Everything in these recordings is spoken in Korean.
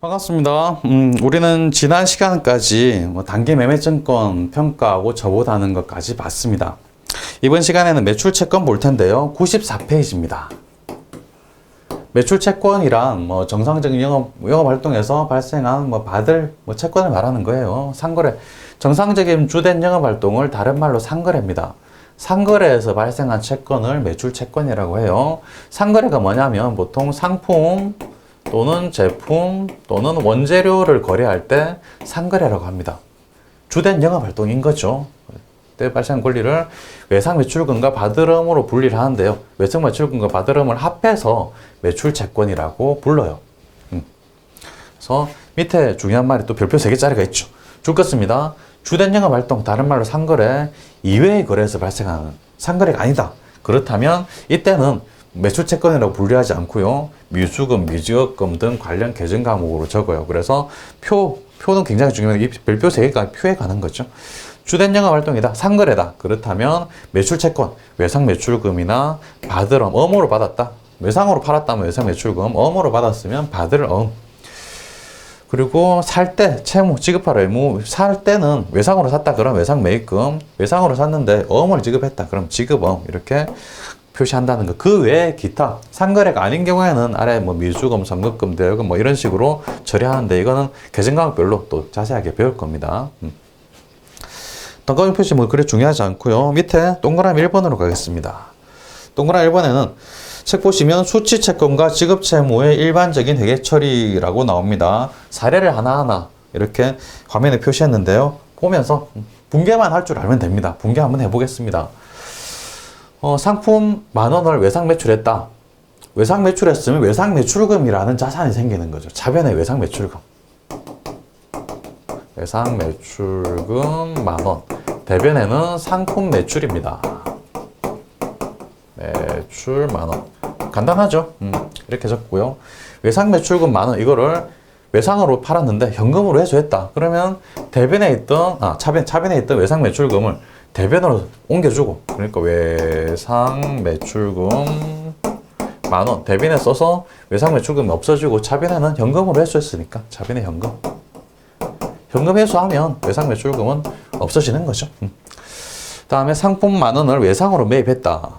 반갑습니다. 우리는 지난 시간까지 단기 매매증권 평가하고 저보다는 것까지 봤습니다. 이번 시간에는 매출 채권 볼 텐데요. 94페이지입니다. 매출 채권이란 정상적인 영업 활동에서 발생한 받을 채권을 말하는 거예요. 상거래. 정상적인 주된 영업 활동을 다른 말로 상거래입니다. 상거래에서 발생한 채권을 매출 채권이라고 해요. 상거래가 뭐냐면 보통 상품 또는 제품 또는 원재료를 거래할 때 상거래라고 합니다. 주된 영업 활동인 거죠. 그때 발생한 권리를 외상 매출금과 바드럼으로 분리를 하는데요. 외상 매출금과 바드럼을 합해서 매출 채권이라고 불러요. 그래서 밑에 중요한 말이 또 별표 3개짜리가 있죠. 줄 것입니다. 주된 영업 활동, 다른 말로 상거래 이외의 거래에서 발생하는 상거래가 아니다. 그렇다면 이때는 매출 채권이라고 분류하지 않고요. 미수금, 미지급금 등 관련 계정 과목으로 적어요. 그래서 표는 굉장히 중요해요. 이 별표 3개가 표에 관한 거죠. 주된 영업 활동이다. 상거래다. 그렇다면 매출 채권, 외상 매출금이나 바드럼, 엄으로 받았다. 외상으로 팔았다면 외상 매출금, 엄으로 받았으면 바들 엄. 그리고 살 때 채무, 지급할 의무, 살 때는 외상으로 샀다. 그럼 외상 매입금, 외상으로 샀는데 엄을 지급했다. 그럼 지급엄. 이렇게 표시한다는 거. 그 외에 기타 상거래가 아닌 경우에는 아래 미수금, 선급금, 대여금 이런 식으로 처리하는데 이거는 계정 과목별로 또 자세하게 배울 겁니다. 동그라미 표시 그래 중요하지 않고요. 밑에 동그라미 1번으로 가겠습니다. 동그라미 1번에는 책 보시면 수치 채권과 지급 채무의 일반적인 회계 처리라고 나옵니다. 사례를 하나하나 이렇게 화면에 표시했는데요. 보면서 분개만 할 줄 알면 됩니다. 분개 한번 해보겠습니다. 상품 10,000원을 외상 매출했다. 외상 매출했으면 외상 매출금이라는 자산이 생기는 거죠. 차변의 외상 매출금. 외상 매출금 10,000원. 대변에는 상품 매출입니다. 매출 10,000원. 간단하죠? 이렇게 적고요. 외상 매출금 10,000원. 이거를 외상으로 팔았는데 현금으로 회수했다. 그러면 대변에 있던, 차변에 있던 외상 매출금을 대변으로 옮겨주고, 그러니까 외상 매출금 10,000원 대변에 써서 외상 매출금이 없어지고 차변에는 현금으로 회수했으니까 차변에 현금 회수하면 외상 매출금은 없어지는 거죠. 다음에 상품 10,000원을 외상으로 매입했다.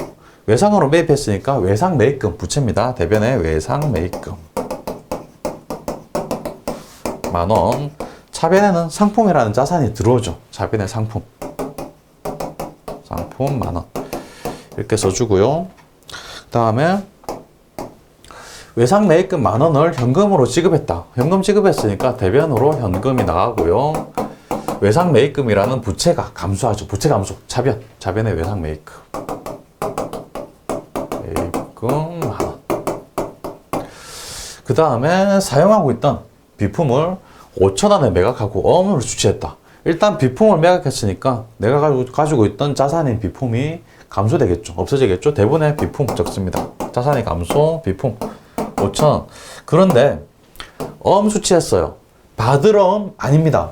외상으로 매입했으니까 외상 매입금 부채입니다. 대변에 외상 매입금 10,000원. 차변에는 상품이라는 자산이 들어오죠. 차변에 상품 10,000원 이렇게 써주고요. 그 다음에 외상 매입금 10,000원을 현금으로 지급했다. 현금 지급했으니까 대변으로 현금이 나가고요. 외상 매입금이라는 부채가 감소하죠. 부채 감소. 차변의 외상 매입금 10,000원. 그 다음에 사용하고 있던 비품을 5,000원에 매각하고 어음으로 주체했다. 일단 비품을 매각했으니까 내가 가지고 있던 자산인 비품이 감소되겠죠. 없어지겠죠. 대본에 비품 적습니다. 자산이 감소, 비품 5,000원. 그런데 어음 수치했어요. 받을 어음 아닙니다.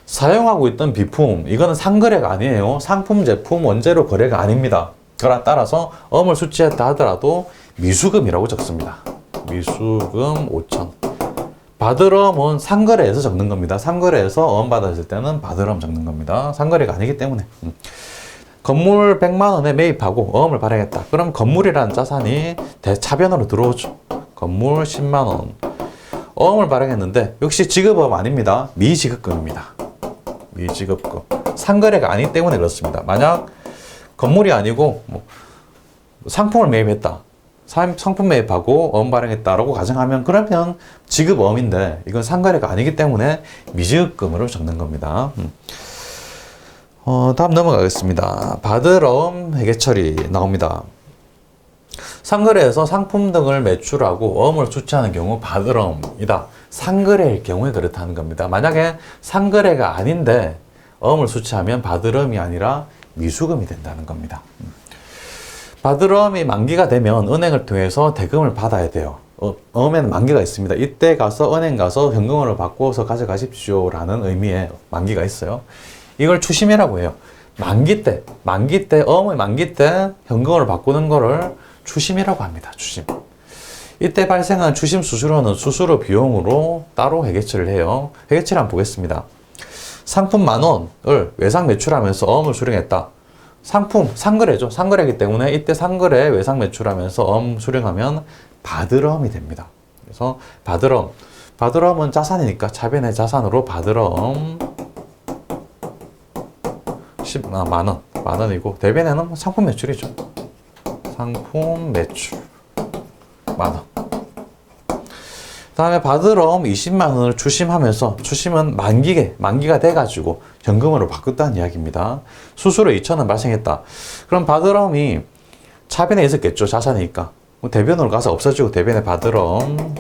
사용하고 있던 비품, 이거는 상거래가 아니에요. 상품, 제품, 원재료 거래가 아닙니다. 따라서 어음을 수치했다 하더라도 미수금이라고 적습니다. 미수금 5,000원. 바드럼은 상거래에서 적는 겁니다. 상거래에서 어음 받았을 때는 바드럼 적는 겁니다. 상거래가 아니기 때문에. 건물 100만원에 매입하고 어음을 발행했다. 그럼 건물이라는 자산이 대차변으로 들어오죠. 건물 10만원. 어음을 발행했는데 역시 지급어음 아닙니다. 미지급금입니다. 미지급금. 상거래가 아니기 때문에 그렇습니다. 만약 건물이 아니고 상품을 매입했다. 상품 매입하고 어음 발행했다라고 가정하면 그러면 지급어음인데 이건 상거래가 아니기 때문에 미지급금으로 적는 겁니다. 다음 넘어가겠습니다. 받을 어음 회계 처리 나옵니다. 상거래에서 상품 등을 매출하고 어음을 수취하는 경우 받을 어음이다. 상거래일 경우에 그렇다는 겁니다. 만약에 상거래가 아닌데 어음을 수취하면 받을 어음이 아니라 미수금이 된다는 겁니다. 바드럼이 만기가 되면 은행을 통해서 대금을 받아야 돼요. 어음에는 만기가 있습니다. 이때 가서 은행 가서 현금으로 바꿔서 가져가십시오 라는 의미의 만기가 있어요. 이걸 추심이라고 해요. 만기 때, 어음의 만기 때 현금으로 바꾸는 거를 추심이라고 합니다. 추심. 이때 발생한 추심 수수료는 수수료 비용으로 따로 회계처리를 해요. 회계처리 한번 보겠습니다. 상품 10,000원을 외상 매출하면서 어음을 수령했다. 상품, 상거래죠. 상거래이기 때문에 이때 상거래 외상 매출하면서 어음 수령하면 바드러움이 됩니다. 그래서 바드러움은 자산이니까 차변의 자산으로 바드러움 10만원이고 대변에는 상품 매출이죠. 상품 매출 만원. 그 다음에 바드러움 20만원을 추심하면서, 추심은 만기가 돼가지고 현금으로 바꿨다는 이야기입니다. 수수료 2,000원 발생했다. 그럼 바드러움이 차변에 있었겠죠. 자산이니까. 대변으로 가서 없어지고 대변에 바드러움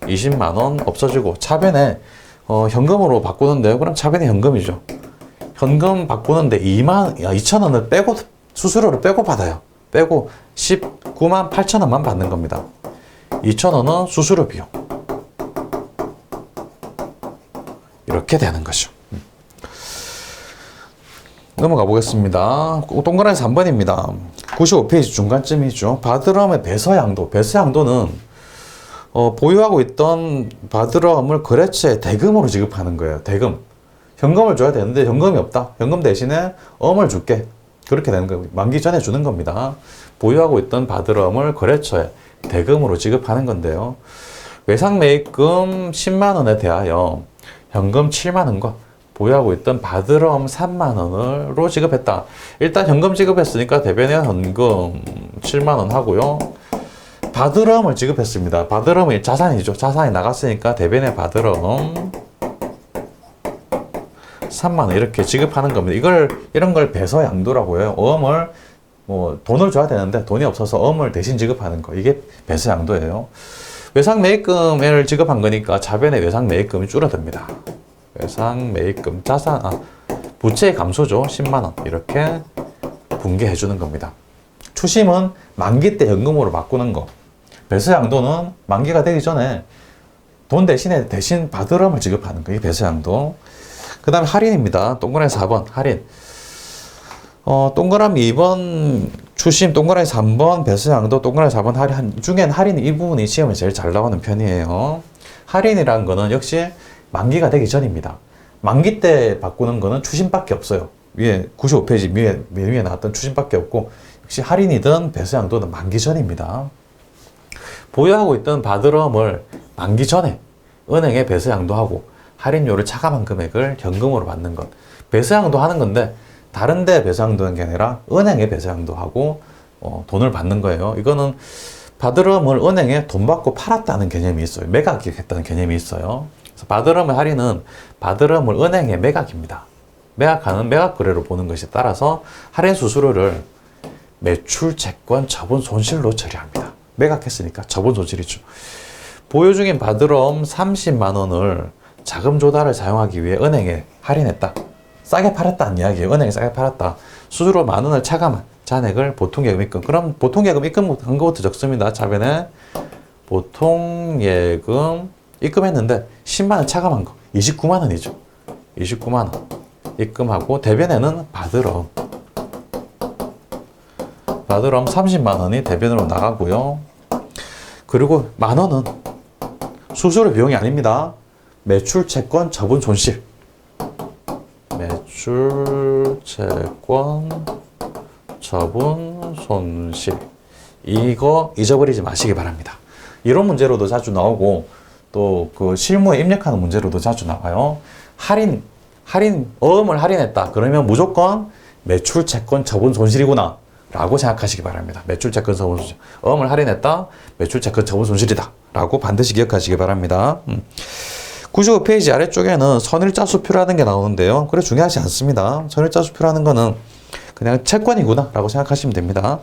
20만원 없어지고 차변에 현금으로 바꾸는데요. 그럼 차변에 현금이죠. 현금 바꾸는데 2,000원을 빼고 수수료를 빼고 받아요. 빼고 19만 8천원만 받는 겁니다. 2,000원은 수수료 비용. 이렇게 되는 거죠. 넘어가 보겠습니다. 동그라미 3번입니다. 95페이지 중간쯤이죠. 바드러움의 배서양도. 배서양도는 보유하고 있던 바드러움을 거래처에 대금으로 지급하는 거예요. 대금. 현금을 줘야 되는데 현금이 없다. 현금 대신에 어음을 줄게. 그렇게 되는 거예요. 만기 전에 주는 겁니다. 보유하고 있던 바드러움을 거래처에 대금으로 지급하는 건데요. 외상 매입금 10만원에 대하여 현금 7만원과 보유하고 있던 바드러움 3만원으로 지급했다. 일단 현금 지급했으니까 대변에 현금 7만원 하고요. 바드러움을 지급했습니다. 바드러움이 자산이죠. 자산이 나갔으니까 대변에 바드러움 3만원 이렇게 지급하는 겁니다. 이런 걸 배서양도라고 해요. 어음을 돈을 줘야 되는데 돈이 없어서 어음을 대신 지급하는 거. 이게 배서양도예요. 외상 매입금을 지급한 거니까 차변의 외상 매입금이 줄어듭니다. 외상 매입금 부채의 감소죠. 10만원 이렇게 분개해 주는 겁니다. 추심은 만기 때 현금으로 바꾸는 거. 배서양도는 만기가 되기 전에 돈 대신 바드러움을 지급하는 거. 이게 배서양도. 그 다음에 할인입니다. 동그라미 4번 할인. 동그라미 2번 추심, 동그라미 3번 배서양도, 동그라미 4번 할인 중엔 할인 이 부분이 시험에 제일 잘 나오는 편이에요. 할인이라는 거는 역시 만기가 되기 전입니다. 만기 때 바꾸는 거는 추심밖에 없어요. 위에 95페이지 맨 위에 나왔던 추심밖에 없고, 역시 할인이든 배서양도는 만기 전입니다. 보유하고 있던 바드러움을 만기 전에 은행에 배서양도하고 할인료를 차감한 금액을 현금으로 받는 것. 배서양도 하는 건데 다른 데 배서양도하는 게 아니라 은행에 배서양도하고 돈을 받는 거예요. 이거는 바드러움을 은행에 돈 받고 팔았다는 개념이 있어요. 매각했다는 개념이 있어요. 그래서 바드러움의 할인은 바드러움을 은행에 매각입니다. 매각하는 매각 거래로 보는 것에 따라서 할인 수수료를 매출, 채권, 자본 손실로 처리합니다. 매각했으니까 자본 손실이죠. 보유 중인 바드러움 30만 원을 자금 조달을 사용하기 위해 은행에 할인했다. 싸게 팔았다는 이야기예요. 은행에 싸게 팔았다. 수수료 10,000원을 차감한 잔액을 보통예금 입금. 그럼 보통예금 입금한 것부터 적습니다. 차변에 보통예금 입금했는데 10만원 차감한 거 29만원이죠. 29만원 입금하고 대변에는 바드러움 30만원이 대변으로 나가고요. 그리고 10,000원은 수수료 비용이 아닙니다. 매출, 채권, 자본 손실. 매출, 채권, 자본 손실. 이거 잊어버리지 마시기 바랍니다. 이런 문제로도 자주 나오고 또 그 실무에 입력하는 문제로도 자주 나와요. 어음을 할인했다. 그러면 무조건 매출, 채권, 자본 손실이구나 라고 생각하시기 바랍니다. 매출, 채권, 자본 손실. 어음을 할인했다. 매출, 채권, 자본 손실이다 라고 반드시 기억하시기 바랍니다. 95페이지 아래쪽에는 선일자 수표라는 게 나오는데요. 그래 중요하지 않습니다. 선일자 수표라는 거는 그냥 채권이구나 라고 생각하시면 됩니다.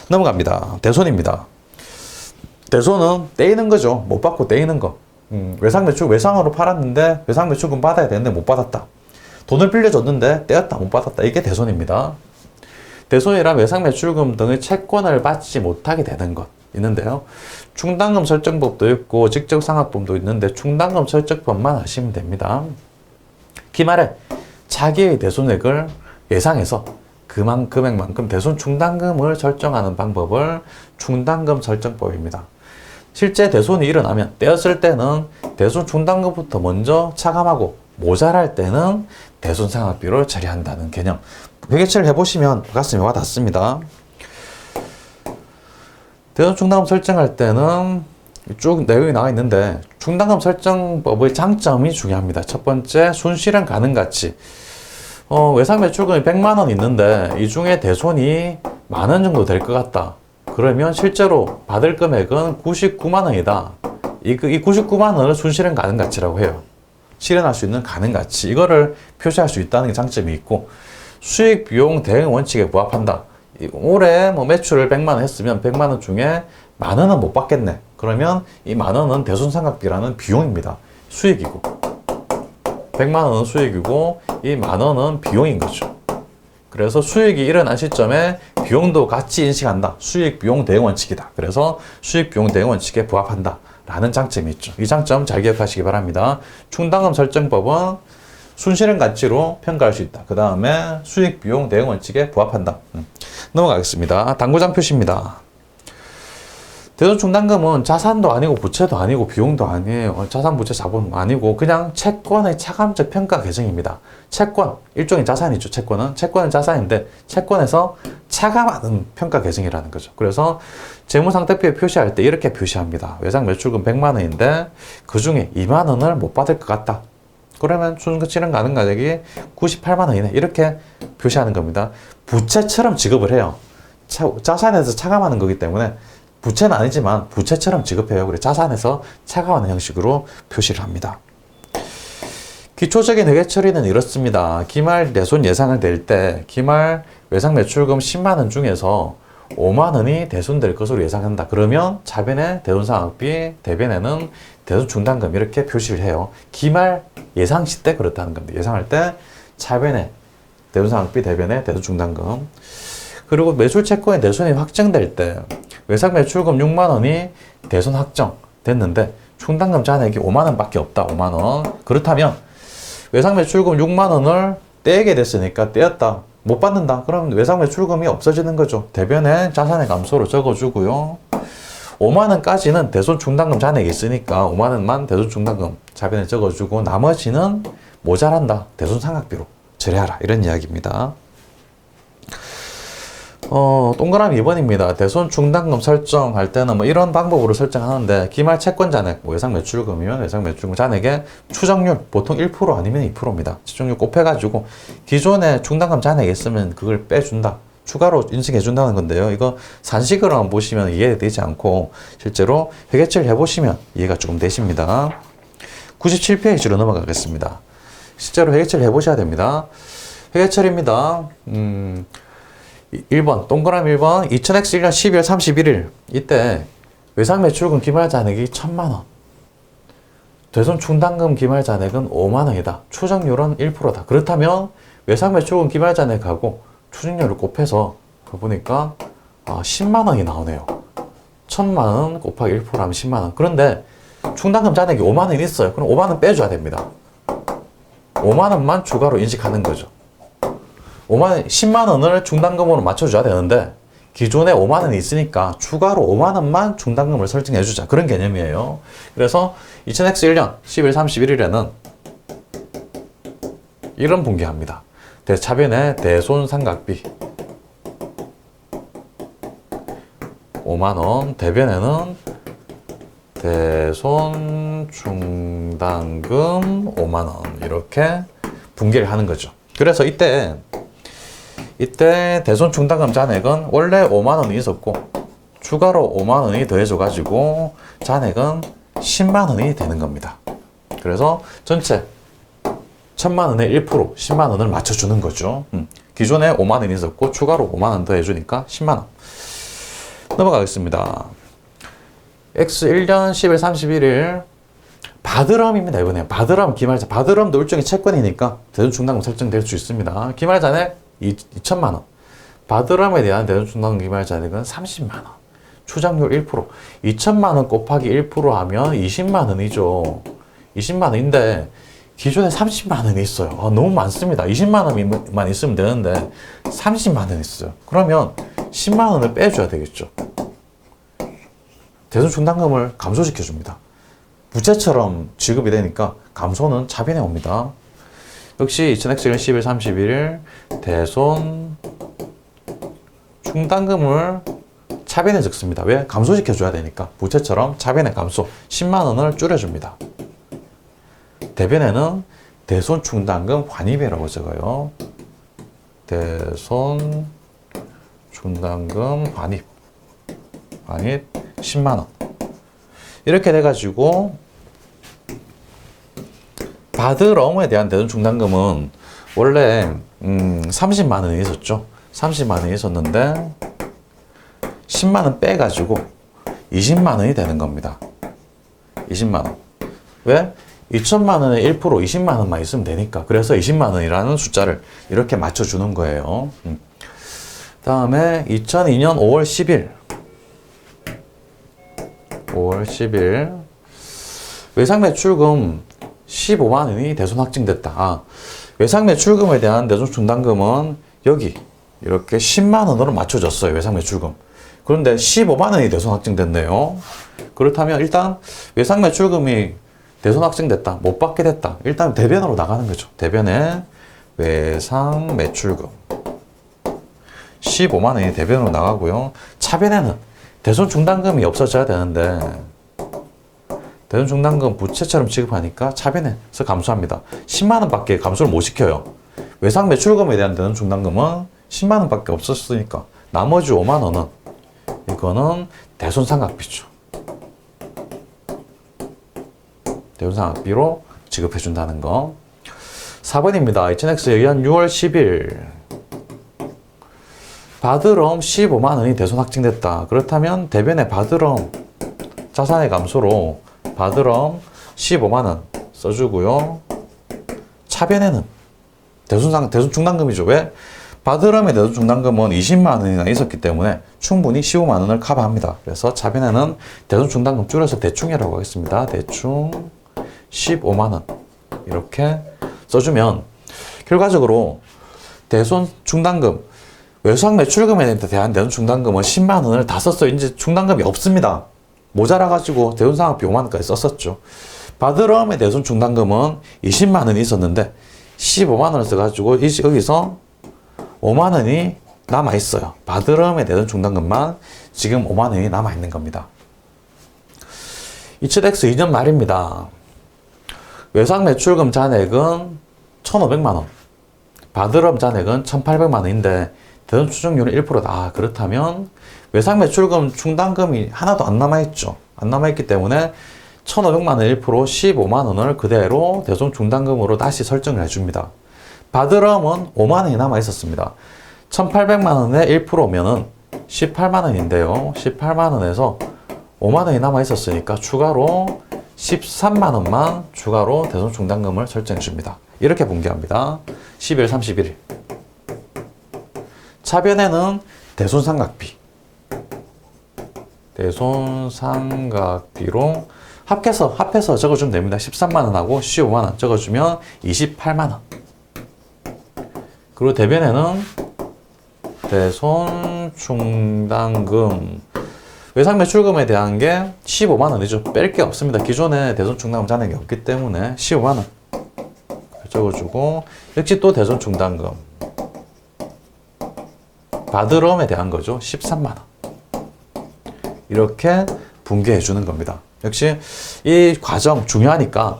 넘어갑니다. 대손입니다. 대손은 떼이는 거죠. 못 받고 떼이는 거. 외상 매출, 외상으로 팔았는데 외상 매출금 받아야 되는데 못 받았다. 돈을 빌려줬는데 떼었다, 못 받았다. 이게 대손입니다. 대손이란 외상 매출금 등의 채권을 받지 못하게 되는 것 있는데요. 충당금 설정법도 있고 직접상각법도 있는데 충당금 설정법만 하시면 됩니다. 기말에 자기의 대손액을 예상해서 금액만큼 대손 충당금을 설정하는 방법을 충당금 설정법입니다. 실제 대손이 일어나면 떼었을 때는 대손 충당금부터 먼저 차감하고 모자랄 때는 대손 상환비로 처리한다는 개념. 회계처리를 해보시면 가슴이 와닿습니다. 대손 충당금 설정할 때는 쭉 내용이 나와 있는데 충당금 설정법의 장점이 중요합니다. 첫 번째, 순실현 가능 가치. 외상 매출금이 100만 원 있는데 이 중에 대손이 10,000원 정도 될 것 같다. 그러면 실제로 받을 금액은 99만 원이다. 이 99만 원을 순실현 가능 가치라고 해요. 실현할 수 있는 가능 가치. 이거를 표시할 수 있다는 게 장점이 있고, 수익, 비용, 대응 원칙에 부합한다. 올해 매출을 100만 원 했으면 100만 원 중에 10,000원은 못 받겠네. 그러면 이 10,000원은 대손상각비라는 비용입니다. 수익이고. 100만 원은 수익이고 이 10,000원은 비용인 거죠. 그래서 수익이 일어난 시점에 비용도 같이 인식한다. 수익, 비용, 대응 원칙이다. 그래서 수익, 비용, 대응 원칙에 부합한다. 라는 장점이 있죠. 이 장점 잘 기억하시기 바랍니다. 충당금 설정법은 순실현 가치로 평가할 수 있다. 그 다음에 수익, 비용, 대응 원칙에 부합한다. 넘어가겠습니다. 당구장 표시입니다. 대손 충당금은 자산도 아니고 부채도 아니고 비용도 아니에요. 자산, 부채, 자본 아니고 그냥 채권의 차감적 평가 계정입니다. 채권, 일종의 자산이죠. 채권은 자산인데 채권에서 차감하는 평가 계정이라는 거죠. 그래서 재무상태표에 표시할 때 이렇게 표시합니다. 외상 매출금 100만 원인데 그 중에 2만 원을 못 받을 것 같다. 그러면 실현 가능 가액이 98만 원이네. 이렇게 표시하는 겁니다. 부채처럼 지급을 해요. 자산에서 차감하는 거기 때문에 부채는 아니지만 부채처럼 지급해요. 그래서 자산에서 차감하는 형식으로 표시를 합니다. 기초적인 회계 처리는 이렇습니다. 기말 대손 예상을 낼 때 기말 외상 매출금 10만 원 중에서 5만 원이 대손될 것으로 예상한다. 그러면 차변에 대손상각비, 대변에는 대손 충당금 이렇게 표시를 해요. 기말 예상시 때 그렇다는 겁니다. 예상할 때 차변에 대손상각비, 대변에 대손 충당금. 그리고 매출 채권의 대손이 확정될 때 외상 매출금 6만 원이 대손 확정됐는데 충당금 잔액이 5만 원밖에 없다. 5만 원. 그렇다면 외상 매출금 6만 원을 떼게 됐으니까 떼었다. 못 받는다. 그럼 외상 매출금이 없어지는 거죠. 대변에 자산의 감소로 적어주고요. 5만 원까지는 대손 충당금 잔액이 있으니까 5만 원만 대손 충당금 자변에 적어주고 나머지는 모자란다. 대손 상각비로 처리하라. 이런 이야기입니다. 동그라미 2번입니다. 대손 충당금 설정할 때는 이런 방법으로 설정하는데 기말 채권 잔액, 외상 매출금이면 외상 매출금 잔액의 추정률 보통 1% 아니면 2%입니다. 추정률 곱해가지고 기존에 충당금 잔액이 있으면 그걸 빼준다. 추가로 인식해준다는 건데요. 이거 산식으로만 보시면 이해되지 않고 실제로 회계처리를 해보시면 이해가 조금 되십니다. 97페이지로 넘어가겠습니다. 실제로 회계처리를 해보셔야 됩니다. 회계처리입니다. 1번, 동그라미 1번, 2000X 1년 12월 31일. 이때 외상 매출금 기말 잔액이 1,000만 원. 대손 충당금 기말 잔액은 5만 원이다. 추정률은 1%다. 그렇다면 외상 매출금 기말 잔액하고 추정률을 곱해서 보니까 10만 원이 나오네요. 1,000만 원 곱하기 1%하면 10만 원. 그런데 충당금 잔액이 5만 원이 있어요. 그럼 5만 원 빼줘야 됩니다. 5만 원만 추가로 인식하는 거죠. 10만 원을 충당금으로 맞춰줘야 되는데 기존에 5만 원이 있으니까 추가로 5만 원만 충당금을 설정해 주자. 그런 개념이에요. 그래서 2000X 1년 11월 31일에는 이런 분기합니다. 차변에 대손 상각비 5만 원, 대변에는 대손 충당금 5만 원 이렇게 분기를 하는 거죠. 그래서 이때 대손 충당금 잔액은 원래 5만 원이 있었고 추가로 5만 원이 더해져 가지고 잔액은 10만 원이 되는 겁니다. 그래서 전체 1,000만 원의 1%, 10만 원을 맞춰주는 거죠. 기존에 5만 원이 있었고 추가로 5만 원 더해주니까 10만 원. 넘어가겠습니다. X1년 10월 31일 바드럼입니다. 이번에 바드럼, 기말자. 바드럼도 일종의 채권이니까 대손 충당금 설정될 수 있습니다. 기말 잔액 2천만 원. 바드럼에 대한 대손 충당금 기말 잔액은 30만 원. 추정률 1%. 2천만 원 곱하기 1% 하면 20만 원이죠. 20만 원인데 기존에 30만 원이 있어요. 너무 많습니다. 20만 원만 있으면 되는데 30만 원 있어요. 그러면 10만 원을 빼줘야 되겠죠. 대손 충당금을 감소시켜 줍니다. 부채처럼 지급이 되니까 감소는 차변에 옵니다. 역시 2000X는 11, 31 대손 충당금을 차변에 적습니다. 왜? 감소시켜 줘야 되니까. 부채처럼 차변에 감소 10만 원을 줄여줍니다. 대변에는 대손 충당금 환입이라고 적어요. 대손 충당금 환입 10만 원. 이렇게 돼가지고 받을 업무에 대한 대손 충당금은 원래 30만 원이 있었죠. 30만 원이 있었는데 10만 원 빼가지고 20만 원이 되는 겁니다. 20만 원. 왜? 2천만 원에 1% 20만 원만 있으면 되니까. 그래서 20만 원이라는 숫자를 이렇게 맞춰주는 거예요. 다음에 2002년 5월 10일 5월 10일 외상매출금 15만 원이 대손 확정됐다. 외상매출금에 대한 대손 충당금은 여기 이렇게 10만 원으로 맞춰졌어요. 외상매출금. 그런데 15만 원이 대손 확정됐네요. 그렇다면 일단 외상매출금이 대손 확정됐다. 못 받게 됐다. 일단 대변으로 나가는 거죠. 대변에 외상매출금 15만 원이 대변으로 나가고요. 차변에는 대손 충당금이 없어져야 되는데 대손 충당금 부채처럼 지급하니까 차변에서 감소합니다. 10만 원밖에 감소를 못 시켜요. 외상 매출금에 대한 대손 충당금은 10만 원밖에 없었으니까 나머지 5만 원은 이거는 대손 상각비죠. 대손 상각비로 지급해 준다는 거. 4번입니다. 2000X 의한 6월 10일 받을엄 15만 원이 대손 확정됐다. 그렇다면 대변에 받을엄 자산의 감소로 받을엄 15만 원 써주고요. 차변에는 대손 충당금이죠. 왜? 받을엄의 대손 충당금은 20만 원이나 있었기 때문에 충분히 15만 원을 커버합니다. 그래서 차변에는 대손 충당금 줄여서 대충이라고 하겠습니다. 대충 15만 원 이렇게 써주면 결과적으로 대손 충당금 외상 매출금에 대한 대손 충당금은 10만 원을 다 썼어요. 이제 충당금이 없습니다. 모자라가지고 대손 상각비 5만 원까지 썼었죠. 받을엄의 대손 충당금은 20만 원이 있었는데 15만 원을 써가지고 여기서 5만 원이 남아있어요. 받을엄의 대손 충당금만 지금 5만 원이 남아있는 겁니다. 2000X 2년 말입니다. 외상 매출금 잔액은 1,500만 원. 받을엄 잔액은 1,800만 원인데 대손 추정률은 1%다. 그렇다면 외상 매출금 충당금이 하나도 안 남아있죠. 안 남아있기 때문에 1,500만 원 1% 15만 원을 그대로 대손 충당금으로 다시 설정을 해줍니다. 받을엄은 5만 원이 남아있었습니다. 1,800만 원의 1%면은 18만 원인데요. 18만 원에서 5만 원이 남아있었으니까 추가로 13만 원만 추가로 대손 충당금을 설정해 줍니다. 이렇게 분기합니다. 12월 31일. 차변에는 대손 상각비. 대손 상각비로 합해서 적어주면 됩니다. 13만 원하고 15만 원 적어주면 28만 원. 그리고 대변에는 대손 충당금 외상 매출금에 대한 게 15만 원이죠. 뺄 게 없습니다. 기존에 대손 충당금 잔액이 없기 때문에 15만 원 적어주고 역시 또 대손 충당금 받을엄에 대한 거죠. 13만 원 이렇게 분개해 주는 겁니다. 역시 이 과정 중요하니까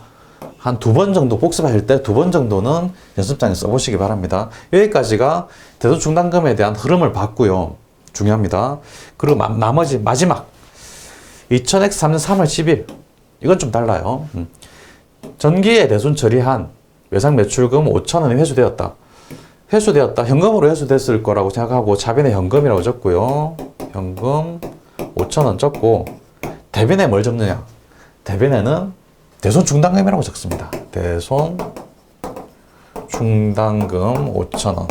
한 2번 정도 복습하실 때 2번 정도는 연습장에 써보시기 바랍니다. 여기까지가 대손 충당금에 대한 흐름을 봤고요. 중요합니다. 그리고 나머지 마지막 2000X 3년 3월 10일 이건 좀 달라요. 전기에 대손 처리한 외상 매출금 5,000원이 회수되었다. 현금으로 회수됐을 거라고 생각하고 차변에 현금이라고 적고요. 현금 5,000원 적고 대변에 뭘 적느냐? 대변에는 대손 충당금이라고 적습니다. 대손 충당금 5,000원.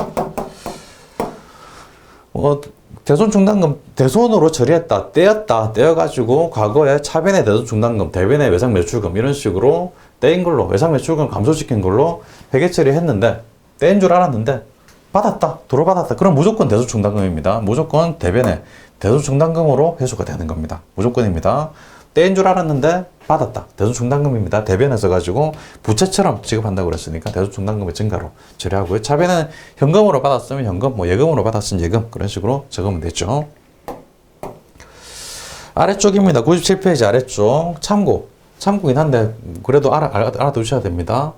대손 중단금 대손으로 처리했다, 떼었다, 떼어가지고 과거에 차변의 대손 중단금, 대변의 외상 매출금 이런 식으로 떼인 걸로 외상 매출금 감소시킨 걸로 회계 처리했는데 떼인 줄 알았는데 받았다, 도로 받았다. 그럼 무조건 대손 중단금입니다. 무조건 대변의 대손 중단금으로 회수가 되는 겁니다. 무조건입니다. 떼인 줄 알았는데 받았다. 대손 중단금입니다. 대변에서 가지고 부채처럼 지급한다고 그랬으니까 대손 중단금의 증가로 처리하고요. 차변은 현금으로 받았으면 현금, 뭐 예금으로 받았으면 예금 그런 식으로 적으면 되죠. 아래쪽입니다. 97페이지 아래쪽 참고긴 한데 그래도 알아두셔야 됩니다.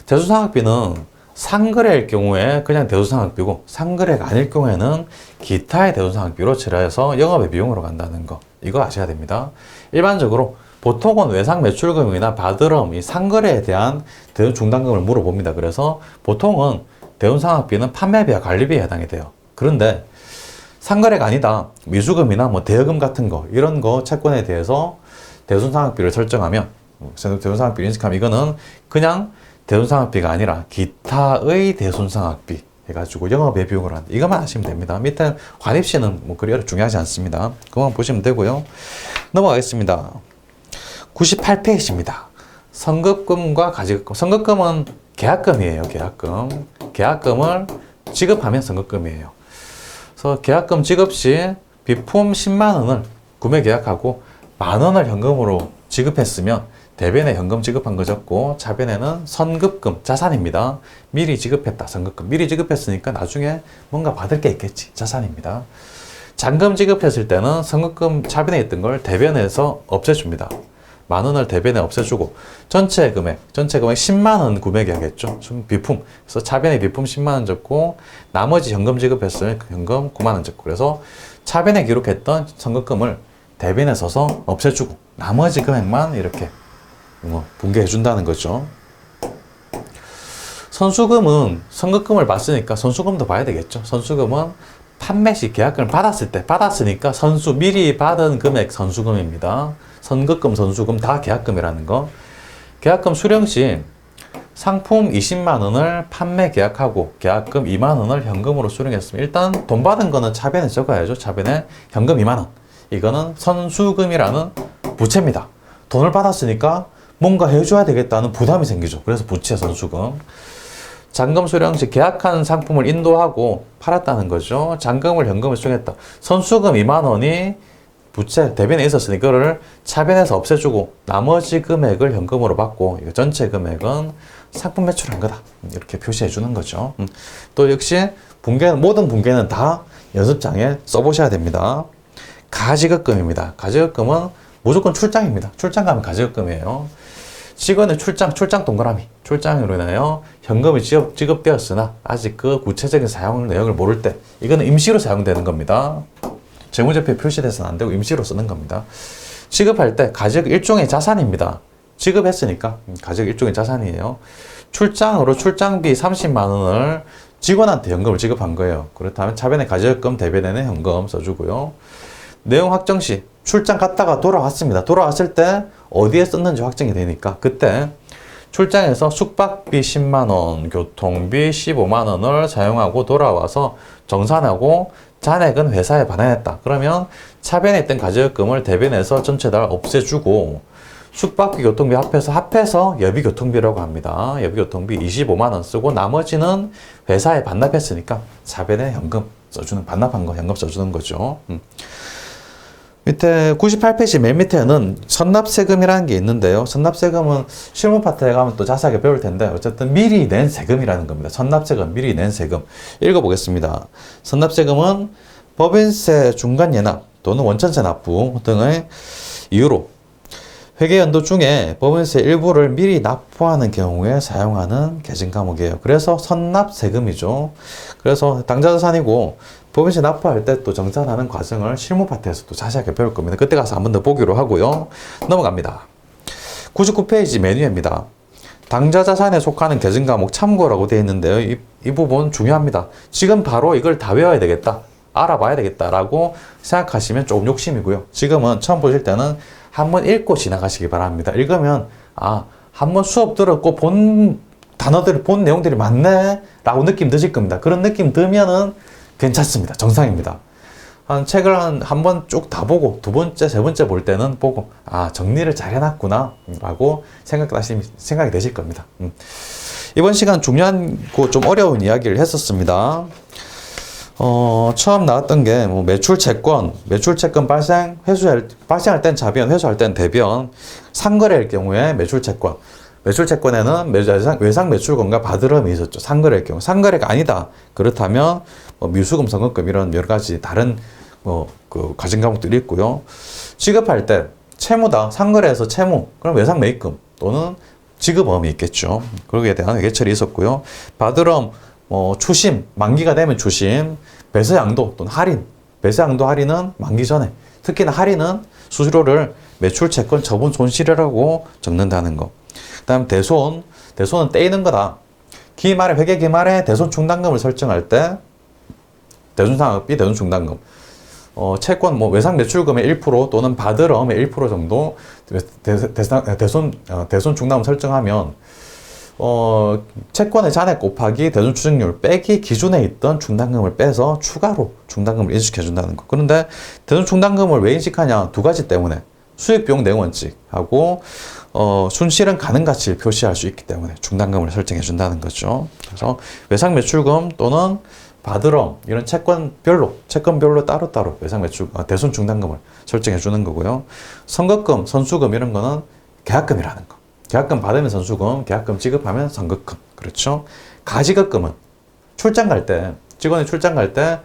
대손상학비는 상거래일 경우에 그냥 대손상학비고 상거래가 아닐 경우에는 기타의 대손상학비로 처리해서 영업의 비용으로 간다는 거 이거 아셔야 됩니다. 일반적으로 보통은 외상 매출금이나 바드럼, 이 상거래에 대한 대손 중단금을 물어봅니다. 그래서 보통은 대손상학비는 판매비와 관리비에 해당이 돼요. 그런데 상거래가 아니다, 미수금이나 뭐 대여금 같은 거 이런 거 채권에 대해서 대손상학비를 설정하면 대손상학비를 인식하면 이거는 그냥 대손상학비가 아니라 기타의 대손상학비 해가지고 영업의 비용으로 한다. 이것만 하시면 됩니다. 밑에 환입시는 뭐 그리 중요하지 않습니다. 그것만 보시면 되고요. 넘어가겠습니다. 98페이지입니다. 선급금과 가지급금. 선급금은 계약금이에요. 계약금을 지급하면 선급금이에요. 그래서 계약금 지급 시 비품 10만 원을 구매 계약하고 만 원을 현금으로 지급했으면 대변에 현금 지급한 거 적고 차변에는 선급금, 자산입니다. 미리 지급했다, 선급금. 미리 지급했으니까 나중에 뭔가 받을 게 있겠지, 자산입니다. 잔금 지급했을 때는 선급금 차변에 있던 걸 대변에서 없애줍니다. 만 원을 대변에 없애주고 전체 금액 10만 원 구매 계약했죠. 비품. 그래서 차변에 비품 10만 원 적고 나머지 현금 지급했으면 현금 9만 원 적고 그래서 차변에 기록했던 선급금을 대변에 서서 없애주고 나머지 금액만 이렇게 분개해 준다는 거죠. 선수금은 선급금을 봤으니까 선수금도 봐야 되겠죠. 선수금은 판매 시 계약금을 받았으니까 미리 받은 금액 선수금입니다. 선급금, 선수금 다 계약금이라는 거. 계약금 수령 시 상품 20만 원을 판매 계약하고 계약금 2만 원을 현금으로 수령했으면 일단 돈 받은 거는 차변에 적어야죠. 차변에 현금 2만 원. 이거는 선수금이라는 부채입니다. 돈을 받았으니까 뭔가 해줘야 되겠다는 부담이 생기죠. 그래서 부채 선수금. 잔금 수령 시 계약한 상품을 인도하고 팔았다는 거죠. 잔금을 현금을 수령했다. 선수금 2만 원이 부채 대변에 있었으니 이거를 차변에서 없애주고 나머지 금액을 현금으로 받고 이거 전체 금액은 상품 매출한 거다. 이렇게 표시해 주는 거죠. 또 역시 모든 분계는 다 연습장에 써보셔야 됩니다. 가지급금입니다. 가지급금은 무조건 출장입니다. 출장 가면 가지급금이에요. 직원의 출장 동그라미. 출장으로 인하여 현금이 지급되었으나 아직 그 구체적인 사용 내역을 모를 때 이거는 임시로 사용되는 겁니다. 재무제표에 표시돼서는 안 되고 임시로 쓰는 겁니다. 지급할 때 가지급 일종의 자산입니다. 지급했으니까 가지급 일종의 자산이에요. 출장으로 출장비 30만 원을 직원한테 현금을 지급한 거예요. 그렇다면 차변에 가지급금, 대변에는 현금 써주고요. 내용 확정 시 출장 갔다가 돌아왔습니다. 돌아왔을 때 어디에 썼는지 확정이 되니까 그때 출장에서 숙박비 10만 원, 교통비 15만 원을 사용하고 돌아와서 정산하고 잔액은 회사에 반환했다. 그러면 차변에 있던 가지급금을 대변에서 전체 다 없애주고 숙박비, 교통비 합해서 예비교통비라고 합니다. 예비교통비 25만 원 쓰고 나머지는 회사에 반납했으니까 차변에 현금 써주는, 반납한 거 현금 써주는 거죠. 밑에 98페이지 맨 밑에는 선납세금이라는 게 있는데요. 선납세금은 실무 파트에 가면 또 자세하게 배울 텐데 어쨌든 미리 낸 세금이라는 겁니다. 선납세금, 미리 낸 세금. 읽어보겠습니다. 선납세금은 법인세 중간예납 또는 원천세 납부 등의 이유로 회계연도 중에 법인세 일부를 미리 납부하는 경우에 사용하는 계정 과목이에요. 그래서 선납세금이죠. 그래서 당좌자산이고 법인세 납부할 때 또 정산하는 과정을 실무 파트에서 또 자세하게 배울 겁니다. 그때 가서 한 번 더 보기로 하고요. 넘어갑니다. 99페이지 메뉴입니다. 당좌자산에 속하는 계정 과목 참고라고 되어 있는데요. 이 부분 중요합니다. 지금 바로 이걸 다 외워야 되겠다, 알아봐야 되겠다라고 생각하시면 조금 욕심이고요. 지금은 처음 보실 때는 한번 읽고 지나가시기 바랍니다. 읽으면 한번 수업 들었고 본 단어들, 본 내용들이 맞네 라고 느낌 드실 겁니다. 그런 느낌 들면은 괜찮습니다. 정상입니다. 한 책을 한 번 쭉 다 보고 두 번째, 세 번째 볼 때는 보고 정리를 잘 해놨구나 라고 생각이 되실 겁니다. 이번 시간 중요하고 좀 어려운 이야기를 했었습니다. 처음 나왔던 게 뭐 매출 채권 발생할 땐 자변, 회수할 땐 대변, 상거래일 경우에 매출 채권에는 외상 매출권과 받으름이 있었죠. 상거래일 경우. 상거래가 아니다. 그렇다면 미수금, 선급금 이런 여러 가지 다른 그 과징 과목들이 있고요. 지급할 때 채무다. 상거래에서 채무. 그럼 외상 매입금 또는 지급어음이 있겠죠. 거기에 대한 회계처리 있었고요. 받으름, 추심, 만기가 되면 추심, 배서양도 또는 할인. 배서양도 할인은 만기 전에. 특히나 할인은 수수료를 매출 채권 처분 손실이라고 적는다는 거. 그다음 대손은 떼이는 거다. 회계 기말에 대손 충당금을 설정할 때 대손상각비, 대손 충당금. 채권 외상 매출금의 1% 또는 받으름의 1% 정도 대손 충당금 설정하면 채권의 잔액 곱하기 대손 추징률 빼기 기준에 있던 충당금을 빼서 추가로 충당금을 인식해 준다는 거. 그런데 대손 충당금을 왜 인식하냐? 두 가지 때문에. 수익 비용 내용 원칙하고 순실은 가능 가치를 표시할 수 있기 때문에 충당금을 설정해 준다는 거죠. 그래서 외상 매출금 또는 받으름 이런 채권별로 따로따로 외상 매출 대손 충당금을 설정해 주는 거고요. 선급금, 선수금 이런 거는 계약금이라는 거. 계약금 받으면 선수금, 계약금 지급하면 선급금. 그렇죠? 가지급금은 직원이 출장 갈 때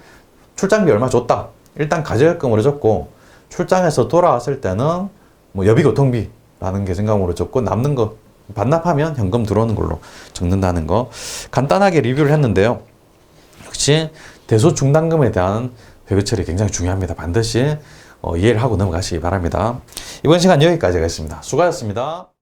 출장비 얼마 줬다. 일단 가지급금으로 줬고 출장에서 돌아왔을 때는 여비교통비라는 게 생각으로 적고 남는 거 반납하면 현금 들어오는 걸로 적는다는 거 간단하게 리뷰를 했는데요. 역시 대손 충당금에 대한 회계 처리 굉장히 중요합니다. 반드시 이해를 하고 넘어가시기 바랍니다. 이번 시간 여기까지 하겠습니다. 수고하셨습니다.